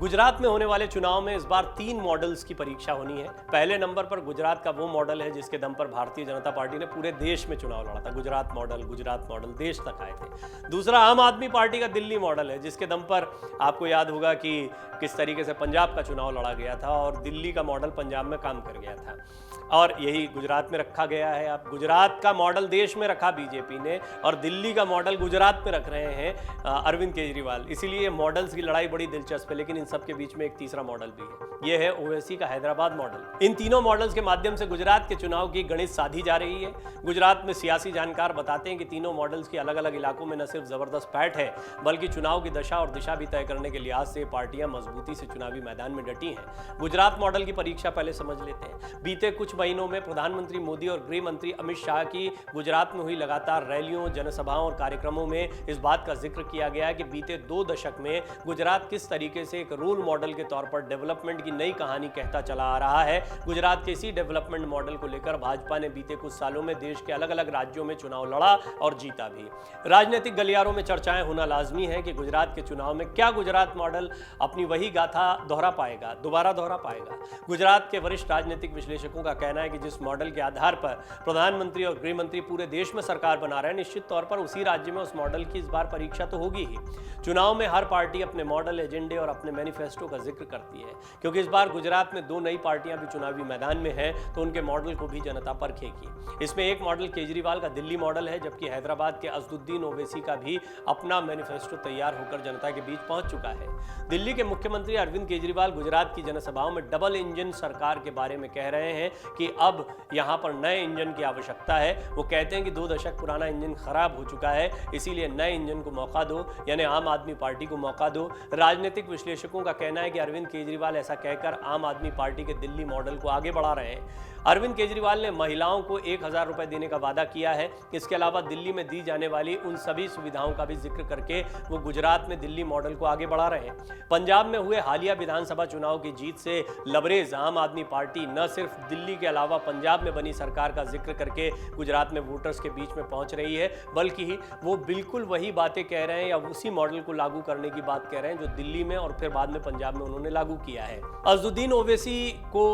गुजरात में होने वाले चुनाव में इस बार 3 मॉडल्स की परीक्षा होनी है। पहले नंबर पर गुजरात का वो मॉडल है जिसके दम पर भारतीय जनता पार्टी ने पूरे देश में चुनाव लड़ा था। गुजरात मॉडल देश तक आए थे। दूसरा आम आदमी पार्टी का दिल्ली मॉडल है जिसके दम पर आपको याद होगा कि किस तरीके से पंजाब का चुनाव लड़ा गया था और दिल्ली का मॉडल पंजाब में काम कर गया था और यही गुजरात में रखा गया है। अब गुजरात का मॉडल देश में रखा बीजेपी ने और दिल्ली का मॉडल गुजरात में रख रहे हैं अरविंद केजरीवाल। इसीलिए मॉडल्स की लड़ाई बड़ी दिलचस्प है, लेकिन इन सब के बीच में एक तीसरा मॉडल भी है। यह है ओवैसी का हैदराबाद मॉडल। इन तीनों मॉडल्स के माध्यम से गुजरात के चुनाव की गणित साधी जा रही है। गुजरात में सियासी जानकार बताते हैं कि तीनों मॉडल्स की अलग अलग इलाकों में न सिर्फ जबरदस्त पैठ है बल्कि चुनाव की दशा और दिशा भी तय करने के लिहाज से पार्टियां मजबूती से चुनावी मैदान में डटी हैं। गुजरात मॉडल की परीक्षा पहले समझ लेते हैं। बीते कुछ महीनों में प्रधानमंत्री मोदी और गृह मंत्री अमित शाह की गुजरात में हुई लगातार रैलियों, जनसभाओं और कार्यक्रमों में इस बात का जिक्र किया गया कि बीते 2 दशक में गुजरात किस तरीके से एक रोल मॉडल के तौर पर डेवलपमेंट की नई कहानी कहता चला आ रहा है। गुजरात के इसी डेवलपमेंट मॉडल को लेकर भाजपा ने बीते कुछ सालों में देश के अलग अलग राज्यों में चुनाव लड़ा और जीता भी। राजनीतिक गलियारों में चर्चाएं होना लाजमी है कि गुजरात के चुनाव में क्या गुजरात मॉडल अपनी वही गाथा दोबारा दोहरा पाएगा। गुजरात के वरिष्ठ राजनीतिक विश्लेषकों का कहना है कि जिस मॉडल के आधार पर प्रधानमंत्री और गृह मंत्री पूरे देश में सरकार बना रहे हैं, निश्चित तौर पर उसी राज्य में उस मॉडल की इस बार परीक्षा तो होगी ही। चुनाव में हर पार्टी अपने मॉडल, एजेंडे और अपने मैनिफेस्टो का जिक्र करती है। क्योंकि इस बार गुजरात में 2 नई पार्टियां भी चुनावी मैदान में हैं, तो उनके मॉडल को भी जनता परखेगी। इसमें एक मॉडल केजरीवाल का दिल्ली मॉडल है, जबकि हैदराबाद के असदुद्दीन ओवैसी का भी अपना मैनिफेस्टो तैयार होकर जनता के बीच पहुंच चुका है। दिल्ली के मुख्यमंत्री अरविंद केजरीवाल गुजरात की जनसभाओं में डबल इंजन सरकार के बारे में कह रहे हैं कि अब यहां पर नए इंजन की आवश्यकता है। वो कहते हैं कि 2 दशक पुराना इंजन खराब हो चुका है, इसीलिए नए इंजन को मौका दो, यानी आम आदमी पार्टी को मौका दो। राजनीतिक विश्लेषकों का कहना है कि अरविंद केजरीवाल ऐसा कहकर आम आदमी पार्टी के दिल्ली मॉडल को आगे बढ़ा रहे हैं। अरविंद केजरीवाल ने महिलाओं को 1000 रुपए देने का वादा किया है। इसके अलावा दिल्ली में दी जाने वाली उन सभी सुविधाओं का भी जिक्र करके वो गुजरात में दिल्ली मॉडल को आगे बढ़ा रहे हैं। पंजाब में हुए हालिया विधानसभा चुनाव की जीत से लबरेज आम आदमी पार्टी न सिर्फ दिल्ली के अलावा पंजाब में बनी सरकार का जिक्र करके गुजरात में वोटर्स के बीच में पहुंच रही है, बल्कि वो बिल्कुल वही बातें कह रहे हैं या उसी मॉडल को लागू करने की बात कह रहे हैं जो दिल्ली में और फिर बाद में पंजाब में उन्होंने लागू किया है। असदुद्दीन ओवैसी को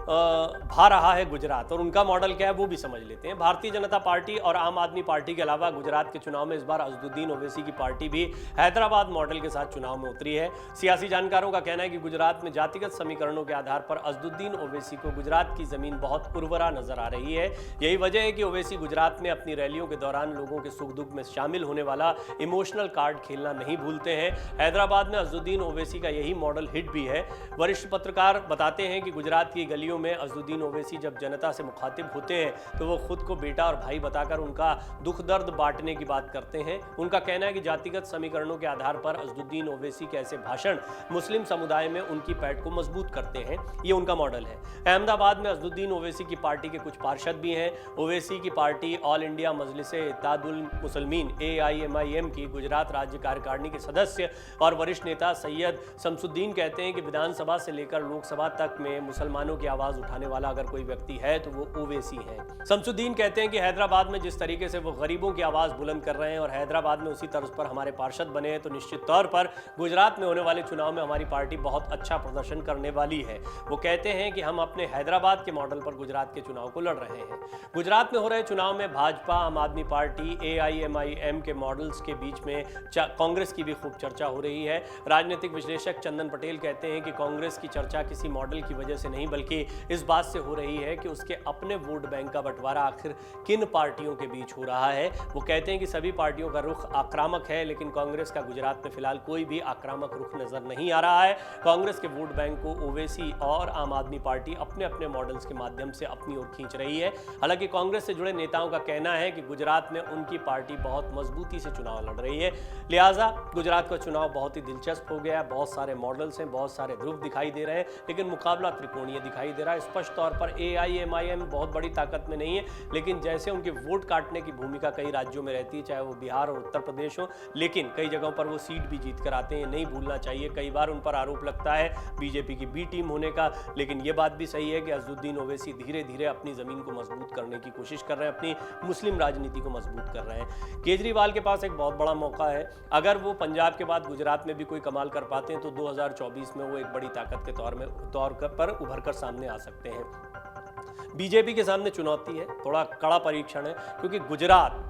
भा रहा है गुजरात और उनका मॉडल क्या है वो भी समझ लेते हैं। भारतीय जनता पार्टी और आम आदमी पार्टी के अलावा गुजरात के चुनाव में इस बार असदुद्दीन ओवैसी की पार्टी भी हैदराबाद मॉडल के साथ चुनाव में उतरी है। सियासी जानकारों का कहना है कि गुजरात में जातिगत समीकरणों के आधार पर असदुद्दीन ओवैसी को गुजरात की जमीन बहुत उर्वरा नजर आ रही है। यही वजह है कि ओवैसी गुजरात में अपनी रैलियों के दौरान लोगों के सुख दुख में शामिल होने वाला इमोशनल कार्ड खेलना नहीं भूलते हैं। हैदराबाद में असदुद्दीन ओवैसी का यही मॉडल हिट भी है। वरिष्ठ पत्रकार बताते हैं कि गुजरात की गलियों में असदुद्दीन ओवैसी जब जनता से मुखातिब होते हैं तो वो खुद को बेटा और भाई बताकर उनका दुख दर्द बांटने की बात करते हैं। उनका कहना है कि जातिगत समीकरणों के आधार पर असदुद्दीन ओवैसी के ऐसे भाषण मुस्लिम समुदाय में उनकी पैठ को मजबूत करते हैं। ये उनका मॉडल है। अहमदाबाद में असदुद्दीन ओवैसी की पार्टी के कुछ पार्षद भी हैं। ओवैसी की party all India Majlis-e-Ittehadul Muslimeen AIMIM की गुजरात राज्य कार्यकारिणी के सदस्य और वरिष्ठ नेता सैयद शमसुद्दीन कहते हैं कि विधानसभा से लेकर लोकसभा तक में मुसलमानों की आवाज उठाने वाला अगर कोई व्यक्ति है तो वो ओवैसी है। शमसुद्दीन कहते हैं कि हैदराबाद में जिस तरीके से वो गरीबों की आवाज बुलंद कर रहे हैं और हैदराबाद में उसी तर्ज पर हमारे पार्षद बने हैं, तो निश्चित तौर पर गुजरात में होने वाले चुनाव में हमारी पार्टी बहुत अच्छा प्रदर्शन करने वाली है। वो कहते हैं कि हम अपने हैदराबाद के मॉडल पर गुजरात के चुनाव को लड़ रहे हैं। गुजरात में हो रहे चुनाव में भाजपा, आम आदमी पार्टी, AIMIM के मॉडल्स के बीच में कांग्रेस की भी खूब चर्चा हो रही है। राजनीतिक विश्लेषक चंदन पटेल कहते हैं कि कांग्रेस की चर्चा किसी मॉडल की वजह से नहीं बल्कि इस बात से हो रही है कि उसके अपने वोट बैंक का बंटवारा आखिर किन पार्टियों के बीच हो रहा है। वो कहते हैं कि सभी पार्टियों का रुख आक्रामक है, लेकिन कांग्रेस का गुजरात में फिलहाल कोई भी आक्रामक रुख नजर नहीं आ रहा है। कांग्रेस के वोट बैंक को ओवैसी और आम आदमी पार्टी अपने अपने मॉडल्स के माध्यम से अपनी ओर खींच रही है। हालांकि कांग्रेस से जुड़े नेताओं का कहना है कि गुजरात में उनकी पार्टी बहुत मजबूती से चुनाव लड़ रही है, लिहाजा गुजरात का चुनाव बहुत ही दिलचस्प हो गया। बहुत सारे मॉडल्स हैं, बहुत सारे ध्रुव दिखाई दे रहे हैं, लेकिन मुकाबला त्रिकोणीय दिखाई दे रहा है। स्पष्ट तौर पर AIMIM बहुत बड़ी ताकत में नहीं है, लेकिन जैसे उनके वोट काटने की भूमिका कई राज्यों में रहती है, चाहे वो बिहार और उत्तर प्रदेश हो, लेकिन कई जगहों पर वो सीट भी जीत कर आते हैं, नहीं भूलना चाहिए। कई बार उन पर आरोप लगता है बीजेपी की बी टीम होने का, लेकिन ये बात भी सही है कि अज़दुद्दीन ओवैसी धीरे धीरे अपनी ज़मीन को मजबूत करने की कोशिश कर रहे हैं, अपनी मुस्लिम राजनीति को मजबूत कर रहे हैं। केजरीवाल के पास एक बहुत बड़ा मौका है, अगर वो पंजाब के बाद गुजरात में भी कोई कमाल कर पाते हैं तो 2024 में वो एक बड़ी ताकत के तौर पर उभर कर सामने आ सकते हैं। बीजेपी के सामने चुनौती है, थोड़ा कड़ा परीक्षण है, क्योंकि गुजरात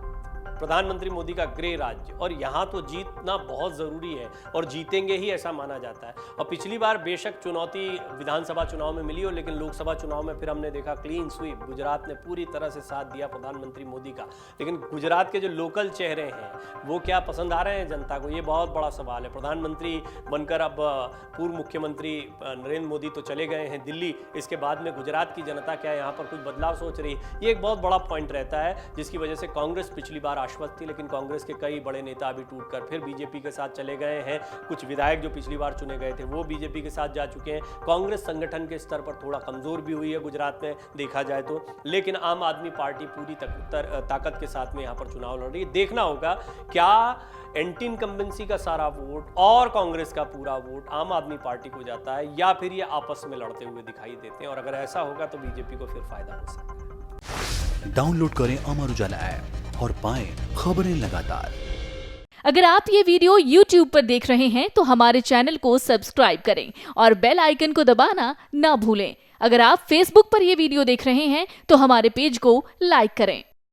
प्रधानमंत्री मोदी का गृह राज्य, और यहाँ तो जीतना बहुत ज़रूरी है और जीतेंगे ही ऐसा माना जाता है। और पिछली बार बेशक चुनौती विधानसभा चुनाव में मिली हो, लेकिन लोकसभा चुनाव में फिर हमने देखा क्लीन स्वीप, गुजरात ने पूरी तरह से साथ दिया प्रधानमंत्री मोदी का। लेकिन गुजरात के जो लोकल चेहरे हैं वो क्या पसंद आ रहे हैं जनता को, ये बहुत बड़ा सवाल है। प्रधानमंत्री बनकर अब पूर्व मुख्यमंत्री नरेंद्र मोदी तो चले गए हैं दिल्ली, इसके बाद में गुजरात की जनता क्या यहाँ पर कुछ बदलाव सोच रही है, ये एक बहुत बड़ा पॉइंट रहता है, जिसकी वजह से कांग्रेस पिछली बार आश्वस्त थी, लेकिन कांग्रेस के कई बड़े नेता अभी टूटकर फिर बीजेपी के साथ चले गए हैं। कुछ विधायक जो पिछली बार चुने गए थे वो बीजेपी के साथ जा चुके हैं। कांग्रेस संगठन के स्तर पर थोड़ा कमजोर भी हुई है गुजरात में देखा जाए तो, लेकिन आम आदमी पार्टी पूरी ताकत के साथ में यहाँ पर चुनाव लड़ रही है। देखना होगा क्या एंटी इनकम्बेंसी का सारा वोट और कांग्रेस का पूरा वोट आम आदमी पार्टी को जाता है, या फिर ये आपस में लड़ते हुए दिखाई देते हैं, और अगर ऐसा होगा तो बीजेपी को फिर फायदा हो सकता है। डाउनलोड करें अमर उजाला ऐप और पाएं खबरें लगातार। अगर आप ये वीडियो YouTube पर देख रहे हैं तो हमारे चैनल को सब्सक्राइब करें और बेल आइकन को दबाना ना भूलें। अगर आप Facebook पर ये वीडियो देख रहे हैं तो हमारे पेज को लाइक करें।